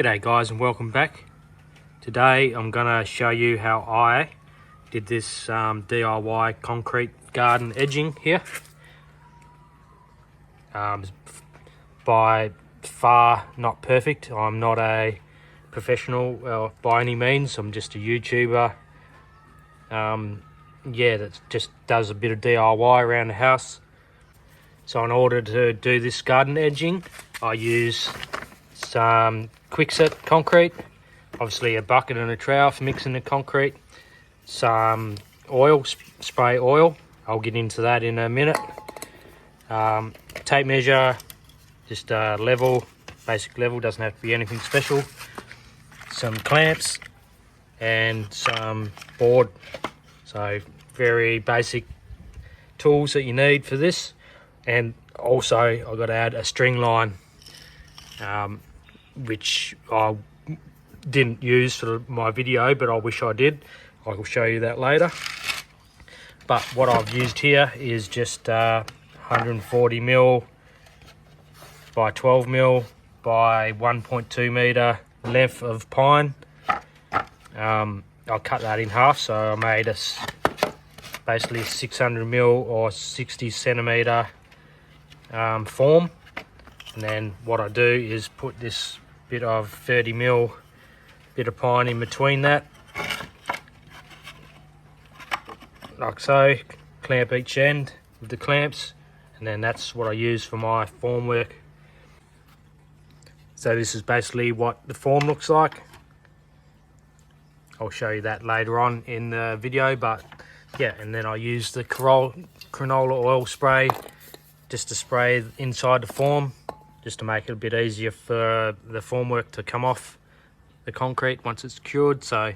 G'day guys and welcome back. Today I'm going to show you how I did this DIY concrete garden edging here. By far not perfect. I'm not a professional by any means. I'm just a YouTuber that just does a bit of DIY around the house. So in order to do this garden edging, I use some quickset concrete, obviously a bucket and a trowel for mixing the concrete, some oil, spray oil, I'll get into that in a minute, tape measure, just level, basic level, doesn't have to be anything special, some clamps and some board. So very basic tools that you need for this. And also I've got to add a string line, which I didn't use for my video, but I wish I did. I will show you that later. But what I've used here is just 140mm by 12mm by 1.2 meter length of pine. I'll cut that in half, so I made basically a 600mm or 60 centimeter form. And then what I do is put this bit of 30mm bit of pine in between that, like so, clamp each end with the clamps, and then that's what I use for my formwork. So this is basically what the form looks like. I'll show you that later on in the video, but yeah, and then I use the canola oil spray just to spray inside the form, just to make it a bit easier for the formwork to come off the concrete once it's cured. So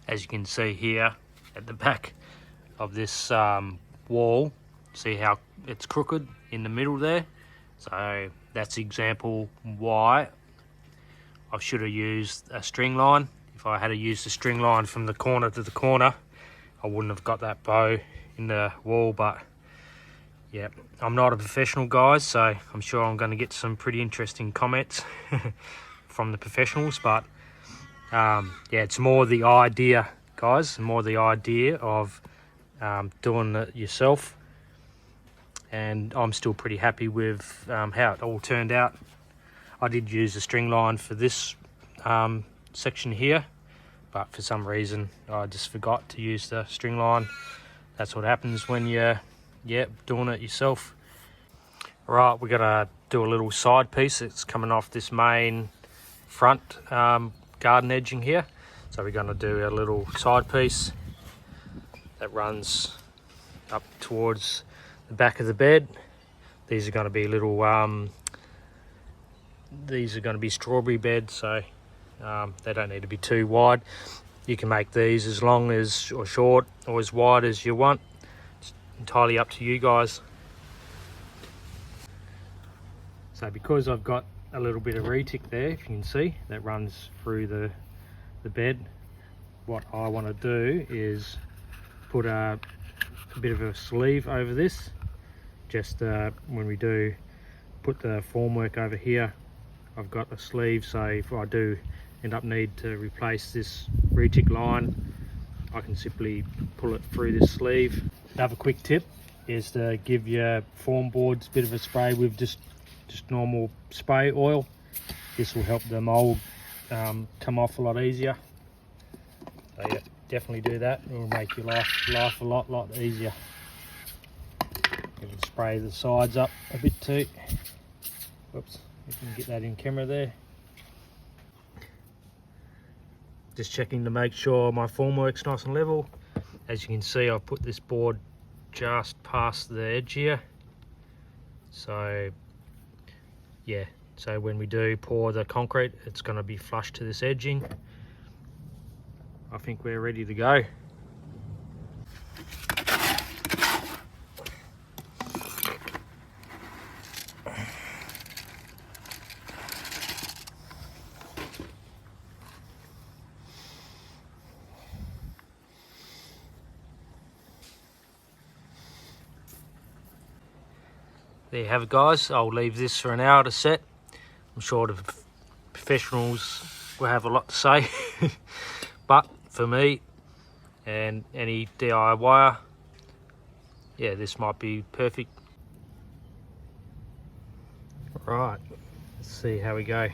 as you can see here at the back of this wall, see how it's crooked in the middle there. So that's the example why I should have used a string line. If I had used a string line from the corner to the corner, I wouldn't have got that bow in the wall. But yeah, I'm not a professional, guys, so I'm sure I'm going to get some pretty interesting comments from the professionals. But yeah, it's more the idea, guys, more the idea of doing it yourself. And I'm still pretty happy with how it all turned out. I did use a string line for this section here, but for some reason I just forgot to use the string line. That's what happens when you're doing it yourself. Right, we're gonna do a little side piece that's coming off this main front garden edging here. So we're gonna do a little side piece that runs up towards the back of the bed. These are going to be little these are going to be strawberry beds, so they don't need to be too wide. You can make these as long as or short or as wide as you want. It's entirely up to you guys. So because I've got a little bit of retic there, if you can see, that runs through the bed, what I want to do is put a bit of a sleeve over this, just when we do put the formwork over here, I've got a sleeve, so if I do end up need to replace this retic line, I can simply pull it through this sleeve. Another quick tip is to give your form boards a bit of a spray with just normal spray oil. This will help the mold come off a lot easier. So yeah, definitely do that. It will make your life a lot easier. You can spray the sides up a bit too. Whoops, you can get that in camera there. Just checking to make sure my formwork's nice and level. As you can see, I've put this board just past the edge here. So yeah, so when we do pour the concrete, it's going to be flush to this edging. I think we're ready to go. There you have it, guys. I'll leave this for an hour to set. I'm sure the professionals will have a lot to say, but for me and any DIYer, yeah, this might be perfect. Right, let's see how we go.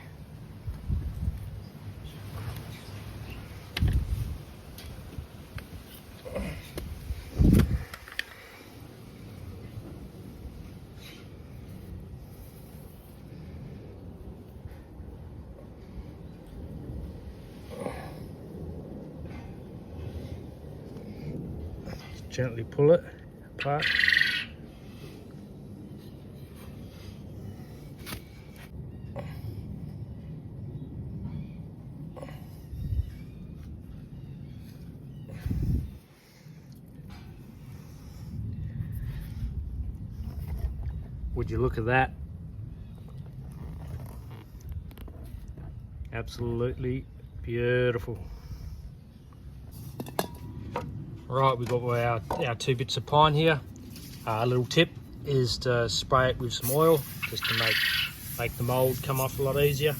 Gently pull it apart. Would you look at that? Absolutely beautiful. Right, we've got our 2 bits of pine here. A little tip is to spray it with some oil, just to make the mould come off a lot easier.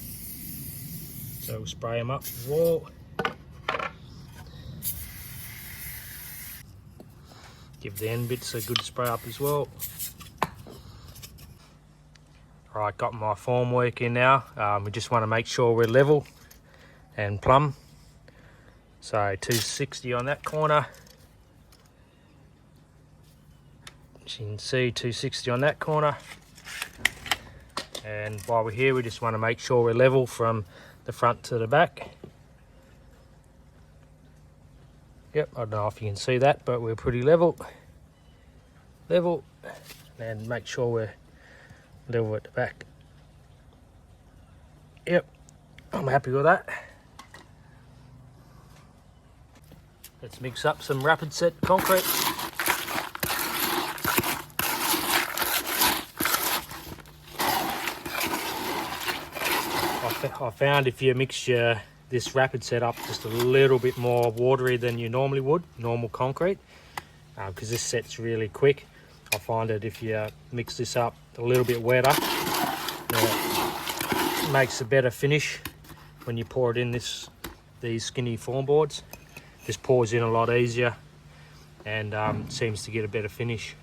So we'll spray them up with oil. Give the end bits a good spray up as well. Right, got my formwork in now. We just want to make sure we're level and plumb. So 260 on that corner. As you can see, 260 on that corner. And while we're here, we just want to make sure we're level from the front to the back. Yep, I don't know if you can see that, but we're pretty level. Level, and make sure we're level at the back. Yep, I'm happy with that. Let's mix up some rapid set concrete. I found if you mix this rapid set up just a little bit more watery than you normally would, normal concrete, because this set's really quick. I find that if you mix this up a little bit wetter, it makes a better finish when you pour it in these skinny form boards. This pours in a lot easier and seems to get a better finish.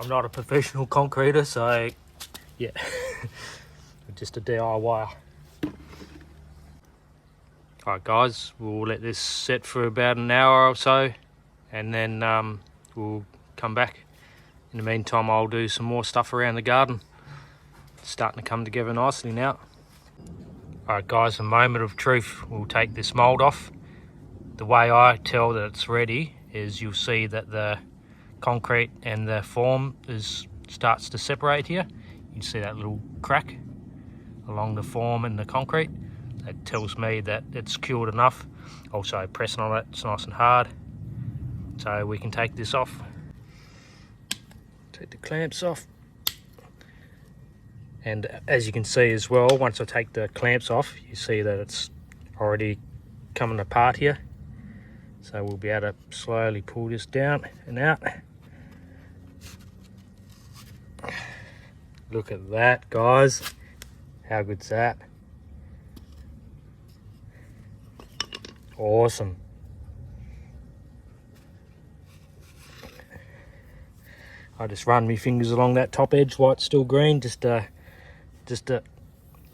I'm not a professional concreter, so yeah, just a DIY. Alright guys, we'll let this set for about an hour or so, and then we'll come back. In the meantime, I'll do some more stuff around the garden. It's starting to come together nicely now. Alright guys, a moment of truth. We'll take this mould off. The way I tell that it's ready is you'll see that the concrete and the form starts to separate here. You can see that little crack along the form and the concrete. That tells me that it's cured enough. Also pressing on it, it's nice and hard. So we can take this off. Take the clamps off. And as you can see as well, once I take the clamps off, you see that it's already coming apart here. So we'll be able to slowly pull this down and out. Look at that, guys. How good's that? Awesome. I just run my fingers along that top edge while it's still green, just to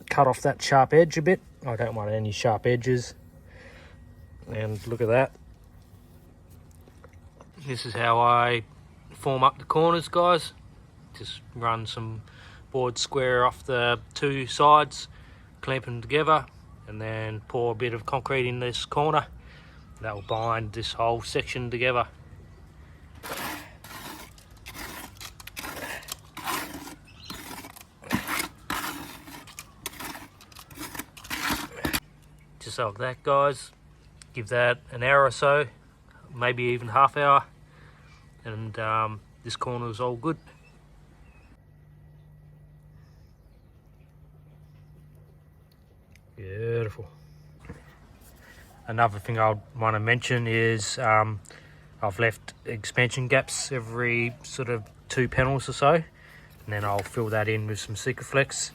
cut off that sharp edge a bit. I don't want any sharp edges. And look at that. This is how I form up the corners, guys. Just run some board square off the 2 sides, clamp them together, and then pour a bit of concrete in this corner. That will bind this whole section together. Just like that, guys. Give that an hour or so, maybe even half hour, and this corner is all good. Beautiful. Another thing I want to mention is I've left expansion gaps every sort of 2 panels or so, and then I'll fill that in with some Sikaflex.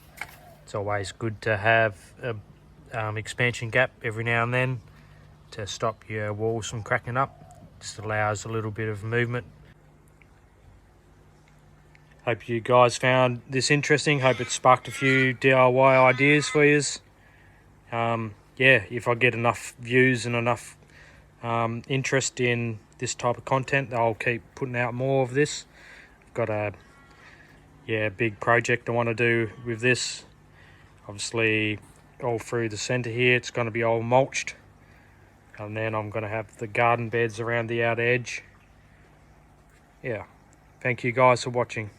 It's always good to have a expansion gap every now and then to stop your walls from cracking up. Just allows a little bit of movement. Hope you guys found this interesting. Hope it sparked a few DIY ideas for you. Yeah, if I get enough views and enough interest in this type of content, I'll keep putting out more of this. I've got a big project I want to do with this. Obviously, all through the centre here, it's going to be all mulched, and then I'm going to have the garden beds around the outer edge. Yeah, thank you guys for watching.